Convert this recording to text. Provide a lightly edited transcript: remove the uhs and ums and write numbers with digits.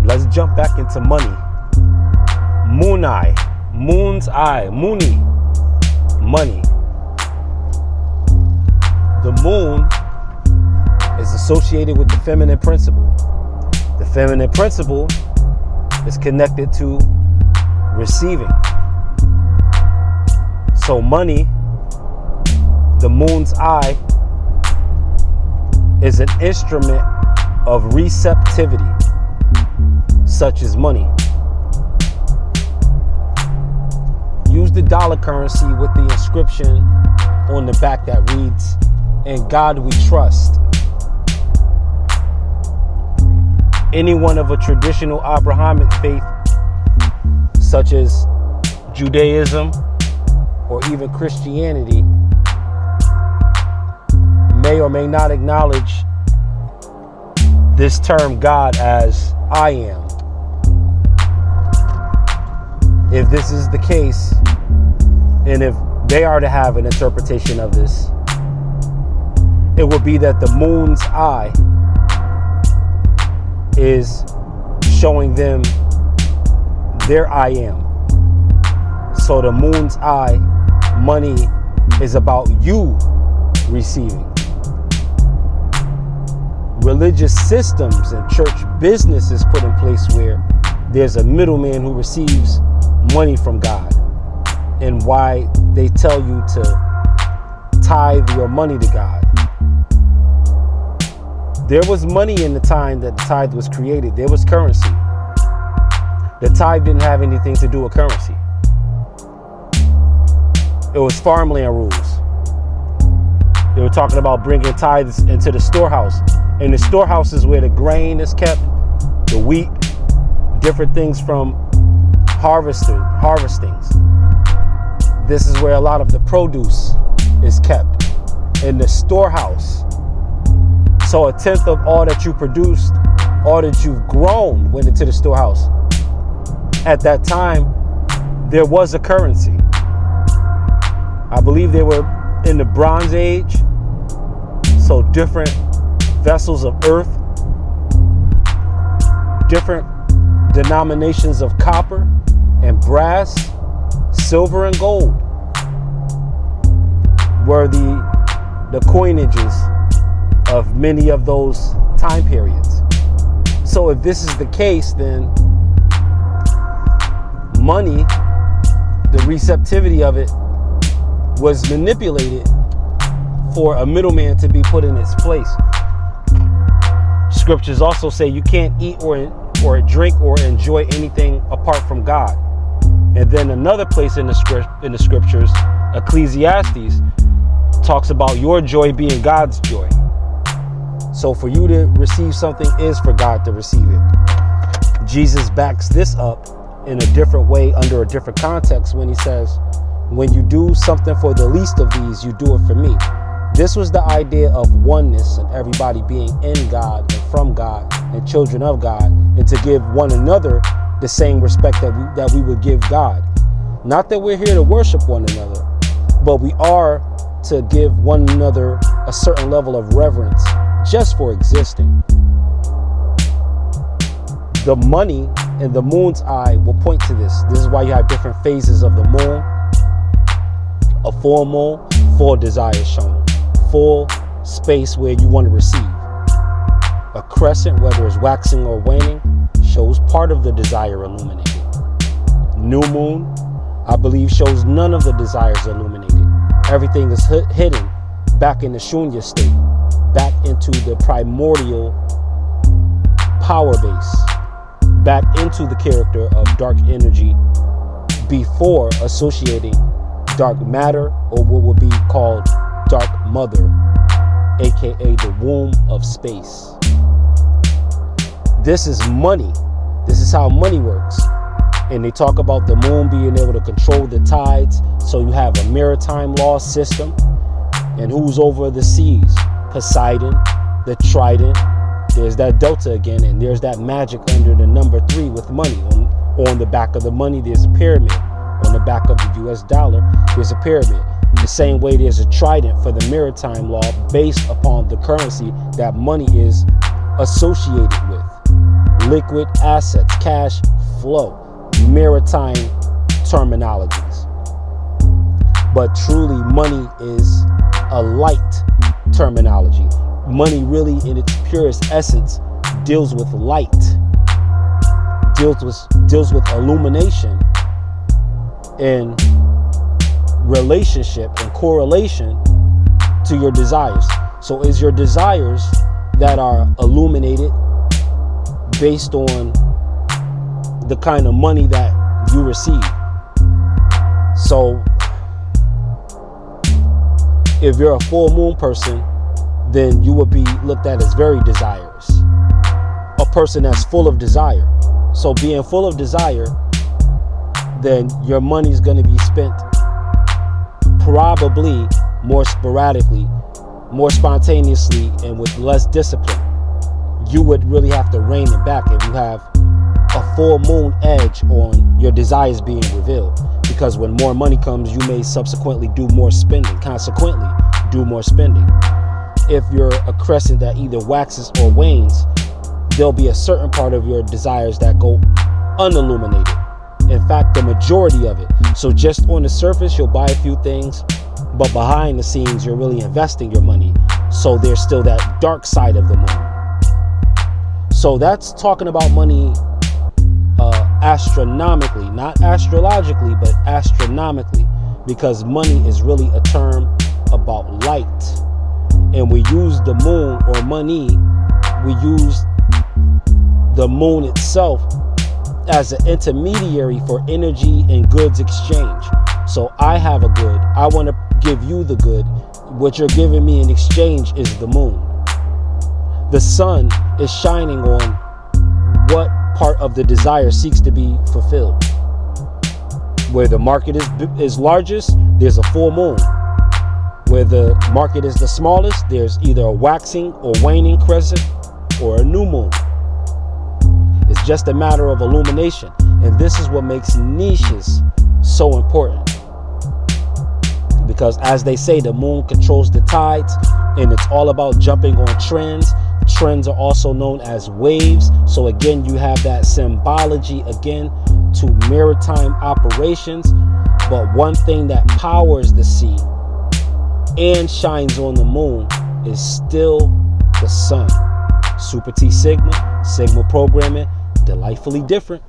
Let's jump back into money. Moonai, moon's eye, Mooni, money. The moon is associated with the feminine principle. The feminine principle is connected to receiving. So money, the moon's eye, is an instrument of receptivity, such as money. Use the dollar currency with the inscription on the back that reads, "In God we trust." Anyone of a traditional Abrahamic faith, such as Judaism or even Christianity, may or may not acknowledge this term God as I am. If this is the case, and if they are to have an interpretation of this, it would be that the moon's eye is showing them their I am. So the moon's eye, money, is about you receiving. Religious systems and church business is put in place where there's a middleman who receives money from God, and why they tell you to tithe your money to God. There was money in the time that the tithe was created. There was currency. The tithe didn't have anything to do with currency. It was farmland rules. They were talking about bringing tithes into the storehouse. And the storehouse is where the grain is kept, the wheat, different things from harvestings. This is where a lot of the produce is kept, in the storehouse. So 1/10 of all that you produced, all that you've grown, went into the storehouse. At that time, there was a currency. I believe they were in the Bronze Age, so different vessels of earth, different denominations of copper and brass, silver and gold were the coinages of many of those time periods. So if this is the case, then money, the receptivity of it, was manipulated for a middleman to be put in its place. Scriptures also say you can't eat or drink or enjoy anything apart from God. And then another place in the scriptures, Ecclesiastes, talks about your joy being God's joy. So for you to receive something is for God to receive it. Jesus backs this up in a different way under a different context when he says, when you do something for the least of these, you do it for me. This was the idea of oneness and everybody being in God and from God and children of God, and to give one another the same respect that we would give God. Not that we're here to worship one another, but we are to give one another a certain level of reverence just for existing. The money in the moon's eye will point to this. This is why you have different phases of the moon. A full moon, full desire shown. Full space where you want to receive. A crescent, whether it's waxing or waning, shows part of the desire illuminated. New moon, I believe, shows none of the desires illuminated. Everything is hidden back in the shunya state, back into the primordial power base, back into the character of dark energy before associating dark matter, or what would be called dark mother, aka the womb of space. This is money. This is how money works. And they talk about the moon being able to control the tides. So you have a maritime law system. And who's over the seas? Poseidon, the trident. There's that delta again. And there's that magic under the number 3 with money. On the back of the money, there's a pyramid. On the back of the US dollar, there's a pyramid. The same way there's a trident for the maritime law based upon the currency that money is associated with. liquid assets, cash flow, maritime terminologies. But truly, money is a light terminology. Money really, in its purest essence, deals with light, deals with illumination in relationship and correlation to your desires. So is your desires that are illuminated based on the kind of money that you receive? So if you're a full moon person, then you would be looked at as very desirous, a person that's full of desire. So being full of desire, then your money's going to be spent probably more sporadically, more spontaneously, and with less discipline. You would really have to rein it back if you have a full moon edge on your desires being revealed. Because when more money comes, you may subsequently do more spending, consequently do more spending. If you're a crescent that either waxes or wanes, there'll be a certain part of your desires that go unilluminated. In fact, the majority of it. So just on the surface, you'll buy a few things, but behind the scenes, you're really investing your money. So there's still that dark side of the moon. So that's talking about money astronomically, not astrologically, but astronomically, because money is really a term about light. And we use the moon, or money, we use the moon itself as an intermediary for energy and goods exchange. So I have a good, I want to give you the good. What you're giving me in exchange is the moon. The sun is shining on what part of the desire seeks to be fulfilled. Where the market is largest, there's a full moon. Where the market is the smallest, there's either a waxing or waning crescent or a new moon. It's just a matter of illumination. And this is what makes niches so important. Because as they say, the moon controls the tides, and it's all about jumping on trends. Trends are also known as waves. So again, you have that symbology again to maritime operations. But one thing that powers the sea and shines on the moon is still the sun. Super T Sigma, Sigma programming, delightfully different.